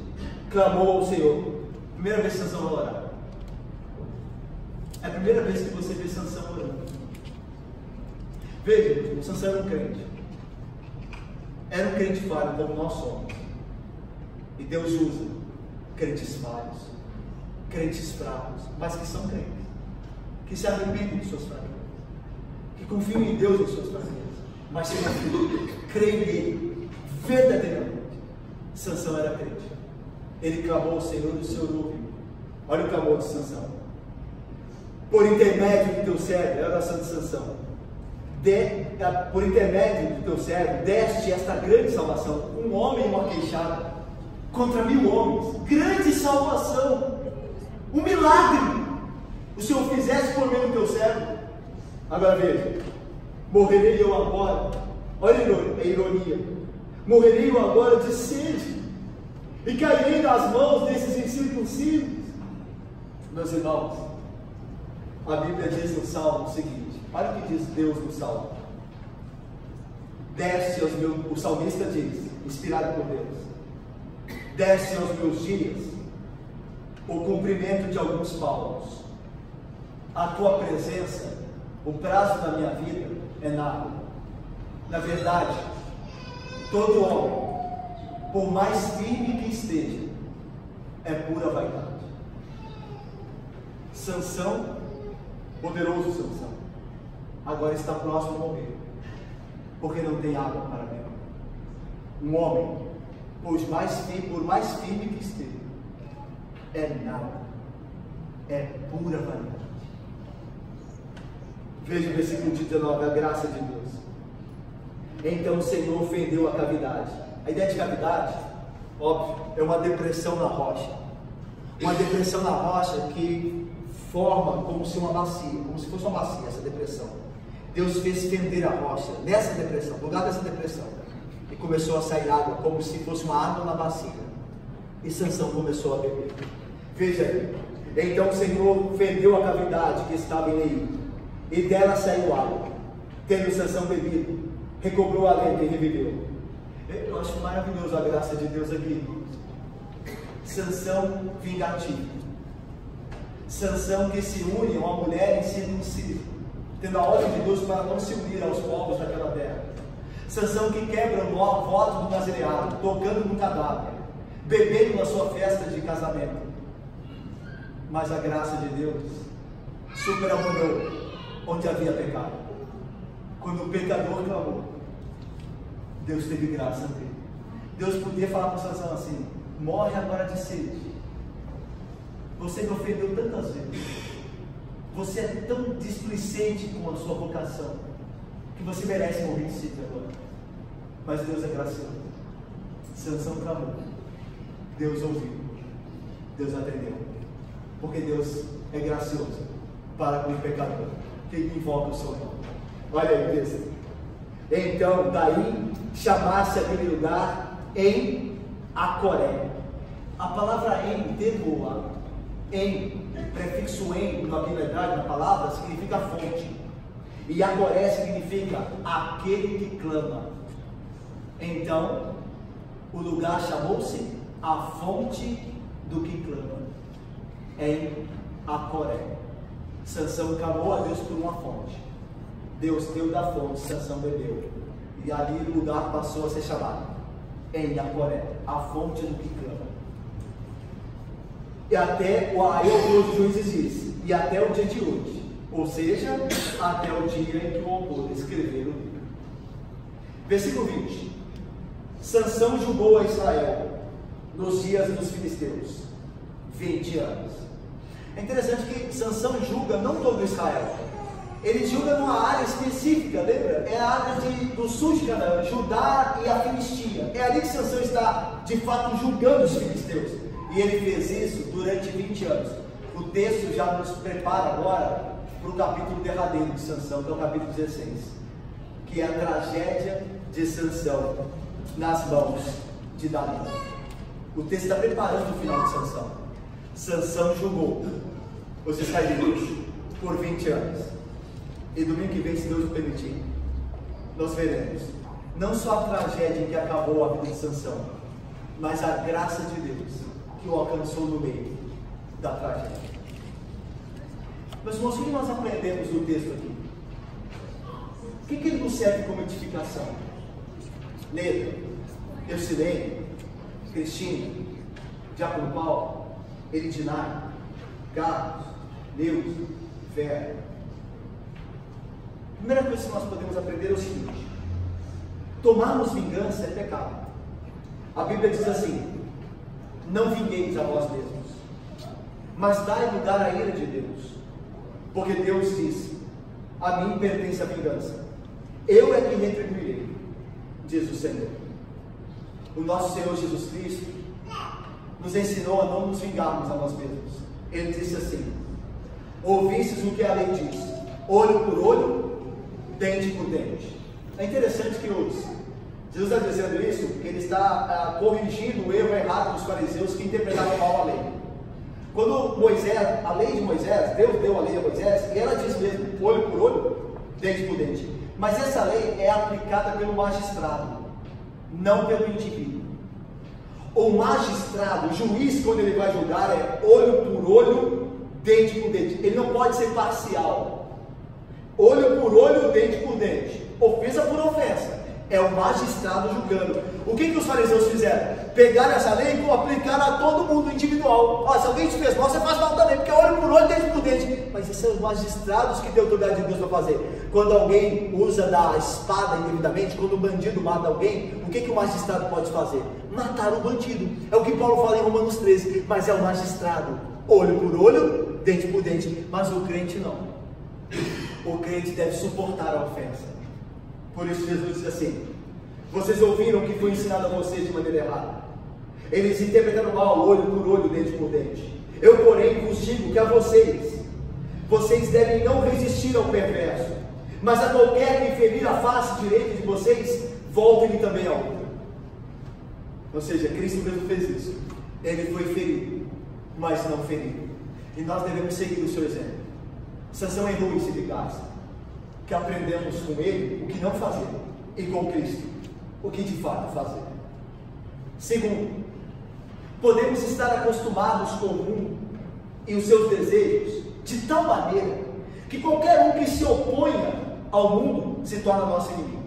clamou ao Senhor. Primeira vez que Sansão vai orar. É a primeira vez que você vê Sansão orando. Veja, o Sansão era um crente. Era um crente falho, como nós somos. E Deus usa crentes falhos, crentes fracos, mas que são crentes, que se arrependem de suas fraquezas, que confiam em Deus em suas fraquezas, mas se creem nele verdadeiramente. Sansão era crente. Ele clamou ao Senhor e o Senhor ouviu. Olha o clamor de Sansão. Por intermédio do teu servo, é a oração de Sansão. Por intermédio do teu servo, deste esta grande salvação. Um homem e uma queixada contra 1000 homens. Grande salvação. Um milagre. O Senhor fizesse por meio do teu servo. Agora veja. Morrerei eu agora, olha a ironia, morrerei eu agora de sede, e cairei nas mãos desses incircuncisos. Meus irmãos, a Bíblia diz no Salmo o seguinte, olha o que diz Deus no Salmo. Desce aos meus, o salmista diz, inspirado por Deus, desce aos meus dias o cumprimento de alguns palmos. A tua presença, o prazo da minha vida é nada. Na verdade, todo homem, por mais firme que esteja, é pura vaidade. Sansão, poderoso Sansão, agora está próximo a morrer, porque não tem água para beber. Um homem, por mais firme que esteja, é nada, é pura vaidade. Veja o versículo 19, a graça de Deus. Então o Senhor fendeu a cavidade. A ideia de cavidade, óbvio, é uma depressão na rocha. Uma depressão na rocha que forma como se uma bacia, como se fosse uma bacia, essa depressão. Deus fez fender a rocha, nessa depressão, no lugar dessa depressão. E começou a sair água, como se fosse uma água na bacia. E Sansão começou a beber. Veja aí. Então o Senhor fendeu a cavidade que estava em Neí, e dela saiu água. Tendo Sansão bebido, recobrou a alento e reviveu. Eu acho maravilhoso a graça de Deus aqui. Sansão vingativo. Sansão que se une a uma mulher incircuncisa, tendo a ordem de Deus para não se unir aos povos daquela terra. Sansão que quebra o voto do nazireado, tocando no cadáver, bebendo na sua festa de casamento. Mas a graça de Deus superabundou onde havia pecado. Quando o pecador clamou, Deus teve graça dele. Deus podia falar para Sansão assim: morre agora de sede. Você me ofendeu tantas vezes. Você é tão displicente com a sua vocação que você merece morrer de sede agora. Mas Deus é gracioso. Sansão clamou, Deus ouviu, Deus atendeu, porque Deus é gracioso para com o pecador que invoca o seu nome. Olha aí o texto. Então, daí chamasse aquele lugar em Acoré. A palavra em, termo em, prefixo em, na habilidade, na palavra, significa fonte. E Acoré significa aquele que clama. Então, o lugar chamou-se a fonte do que clama. Em Acoré. Sansão clamou a Deus por uma fonte. Deus deu da fonte, Sansão bebeu. E ali o lugar passou a ser chamado em Acoré, a fonte do que clama. E até o autor dos Juízes diz, e até o dia de hoje, ou seja, até o dia em que o autor escreveu o livro. Versículo 20. Sansão julgou a Israel nos dias dos filisteus, 20 anos. É interessante que Sansão julga não todo Israel, ele julga numa área específica, lembra? É a área do sul de Canaã, Judá e a Filistia. É ali que Sansão está, de fato, julgando os filisteus. E ele fez isso durante 20 anos. O texto já nos prepara agora para o capítulo derradeiro de Sansão, que é o capítulo 16, que é a tragédia de Sansão nas mãos de Dalila. O texto está preparando o final de Sansão. Sansão julgou os israelitas por 20 anos. E domingo que vem, se Deus o permitir, nós veremos não só a tragédia em que acabou a vida de Sansão, mas a graça de Deus que o alcançou no meio da tragédia. Meus irmãos, o que nós aprendemos do texto aqui? O que ele nos serve como edificação? Letra, Eucilene, Cristina, Diácono Paulo, Eridinai, Carlos, Neus, Vera. A primeira coisa que nós podemos aprender é o seguinte: tomarmos vingança é pecado. A Bíblia diz assim: não vingueis a vós mesmos, mas dai lugar à ira de Deus, porque Deus disse: a mim pertence a vingança, eu é quem retribuirei, diz o Senhor. O nosso Senhor Jesus Cristo nos ensinou a não nos vingarmos a nós mesmos. Ele disse assim: ouvistes o que a lei diz, olho por olho, dente por dente. É interessante que Jesus está dizendo isso, que ele está corrigindo o erro errado dos fariseus que interpretavam mal a lei. Quando a lei de Moisés, Deus deu a lei a Moisés, e ela diz mesmo, olho por olho, dente por dente. Mas essa lei é aplicada pelo magistrado, não pelo indivíduo. O magistrado, o juiz, quando ele vai julgar, é olho por olho, dente por dente. Ele não pode ser parcial. Olho por olho, dente por dente. Ofensa por ofensa. É o magistrado julgando. O que os fariseus fizeram? Pegaram essa lei e aplicaram a todo mundo individual. Se alguém te fez mal, você faz mal também, porque é olho por olho, dente por dente. Mas esses são os magistrados que têm autoridade de Deus para fazer. Quando alguém usa da espada indevidamente, quando um bandido mata alguém, o que o magistrado pode fazer? Matar o bandido. É o que Paulo fala em Romanos 13. Mas é o magistrado, olho por olho, dente por dente. Mas o crente não. O crente deve suportar a ofensa. Por isso Jesus diz assim: vocês ouviram o que foi ensinado a vocês de maneira errada. Eles interpretaram mal, olho por olho, dente por dente. Eu, porém, vos digo que a vocês devem não resistir ao perverso, mas a qualquer que ferir a face direita de vocês, voltem-lhe também a outra. Ou seja, Cristo mesmo fez isso. Ele foi ferido, mas não ferido. E nós devemos seguir o seu exemplo. Sansão errou em Sibigaste, que aprendemos com ele o que não fazer, e com Cristo o que de fato fazer. Segundo, podemos estar acostumados com o mundo e os seus desejos de tal maneira que qualquer um que se oponha ao mundo se torna nosso inimigo.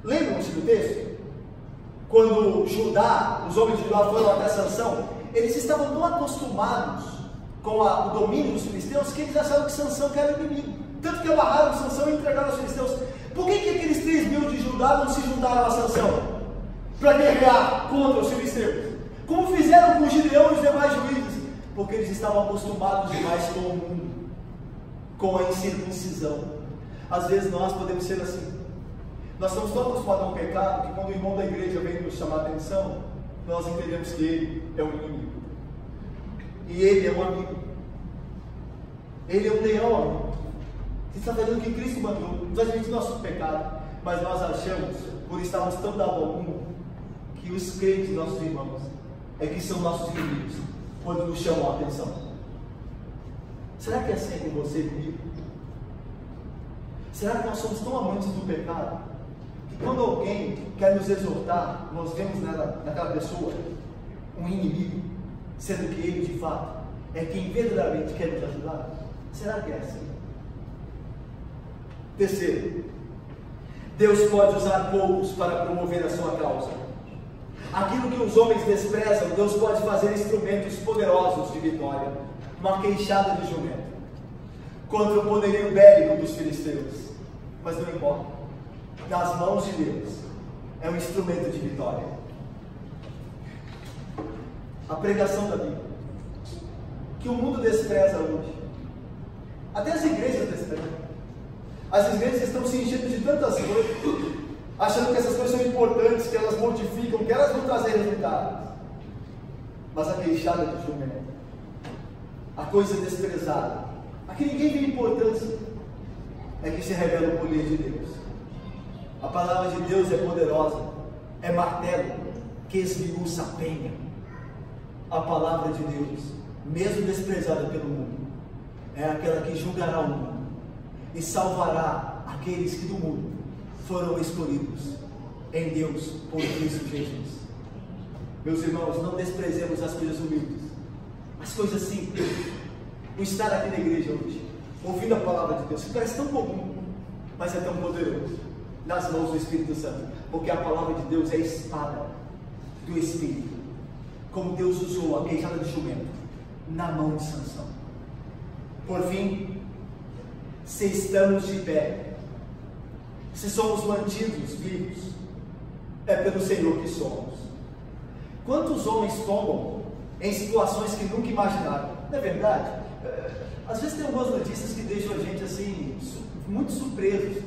Lembram-se do texto? Quando os homens de Judá foram até Sansão, eles estavam tão acostumados com o domínio dos filisteus que eles acharam que Sansão era o inimigo. Tanto que amarraram Sansão e entregaram aos filisteus. Por que aqueles 3.000 de Judá não se juntaram a Sansão para guerrear contra os filisteus? Como fizeram com Gideão e os demais juízes? Porque eles estavam acostumados demais com o mundo, com a incircuncisão. Às vezes nós podemos ser assim. Nós estamos tão acostumados a um pecado que quando o irmão da igreja vem nos chamar a atenção, nós entendemos que ele é um inimigo. E ele é um amigo. Ele é um leão, amigo. Você está fazendo o que Cristo mandou, nos admite nosso pecado, mas nós achamos, por estarmos tão dados ao mundo, que os crentes, nossos irmãos, é que são nossos inimigos, quando nos chamam a atenção. Será que é assim com você e comigo? Será que nós somos tão amantes do pecado, que quando alguém quer nos exortar, nós vemos naquela pessoa um inimigo, sendo que ele de fato é quem verdadeiramente quer nos ajudar? Será que é assim? Terceiro, Deus pode usar poucos para promover a sua causa. Aquilo que os homens desprezam, Deus pode fazer instrumentos poderosos de vitória. Uma queixada de jumento contra o poderio bélico dos filisteus. Mas não importa, nas mãos de Deus é um instrumento de vitória. A pregação da Bíblia, que o mundo despreza hoje, até as igrejas desprezam. As igrejas estão se enchendo de tantas coisas, achando que essas coisas são importantes, que elas modificam, que elas vão trazer resultados. Mas a queixada de jumento, a coisa desprezada, a que ninguém vê importância, é que se revela o poder de Deus. A palavra de Deus é poderosa, é martelo que esmiuça a penha. A palavra de Deus, mesmo desprezada pelo mundo, é aquela que julgará o mundo e salvará aqueles que do mundo foram escolhidos em Deus por Cristo Jesus. Meus irmãos, não desprezemos as coisas humildes, as coisas simples. O estar aqui na igreja hoje, ouvindo a palavra de Deus, parece tão comum, mas é tão poderoso nas mãos do Espírito Santo, porque a palavra de Deus é a espada do Espírito, como Deus usou a queixada de jumento na mão de Sansão. Por fim, se estamos de pé, se somos mantidos vivos, é pelo Senhor que somos. Quantos homens tombam em situações que nunca imaginaram? Não é verdade? Às vezes tem algumas notícias que deixam a gente assim, muito surpresos.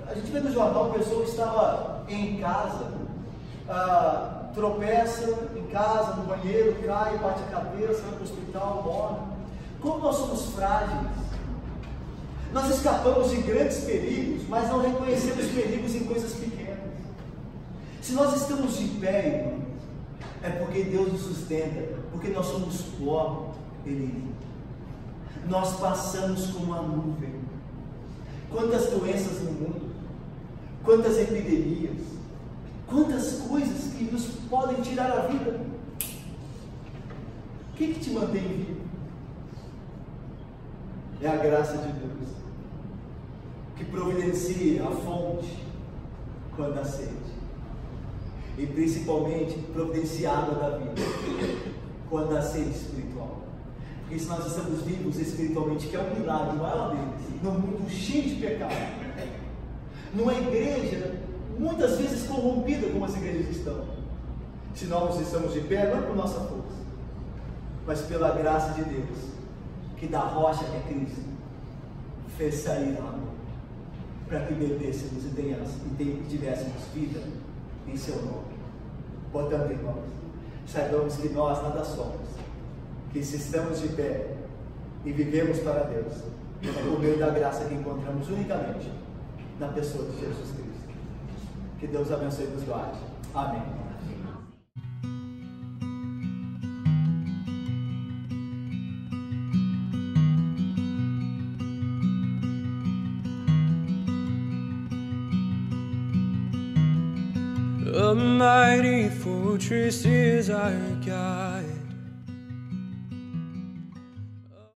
A gente vê no jornal, a pessoa estava em casa, tropeça em casa, no banheiro, cai, bate a cabeça, vai para o hospital, morre. Como nós somos frágeis. Nós escapamos de grandes perigos, mas não reconhecemos perigos em coisas pequenas. Se nós estamos de pé, irmão, é porque Deus nos sustenta, porque nós somos pó, Ele. Nós passamos como uma nuvem. Quantas doenças no mundo, quantas epidemias, quantas coisas que nos podem tirar a vida. O que te mantém vivo? É a graça de Deus, que providencia a fonte quando há sede, e principalmente providencia a água da vida quando há sede espiritual. Porque se nós estamos vivos espiritualmente, que é um milagre maior deles, num mundo cheio de pecado, numa igreja muitas vezes corrompida como as igrejas estão, se nós estamos de pé, não é por nossa força, mas pela graça de Deus, que da rocha que é Cristo fez sair água, para que bebêssemos e tivéssemos vida em seu nome. Portanto, irmãos, saibamos que nós nada somos, que se estamos de pé e vivemos para Deus, é por meio da graça que encontramos unicamente na pessoa de Jesus Cristo. Que Deus abençoe e nos guarde. Amém. A mighty fortress is our God.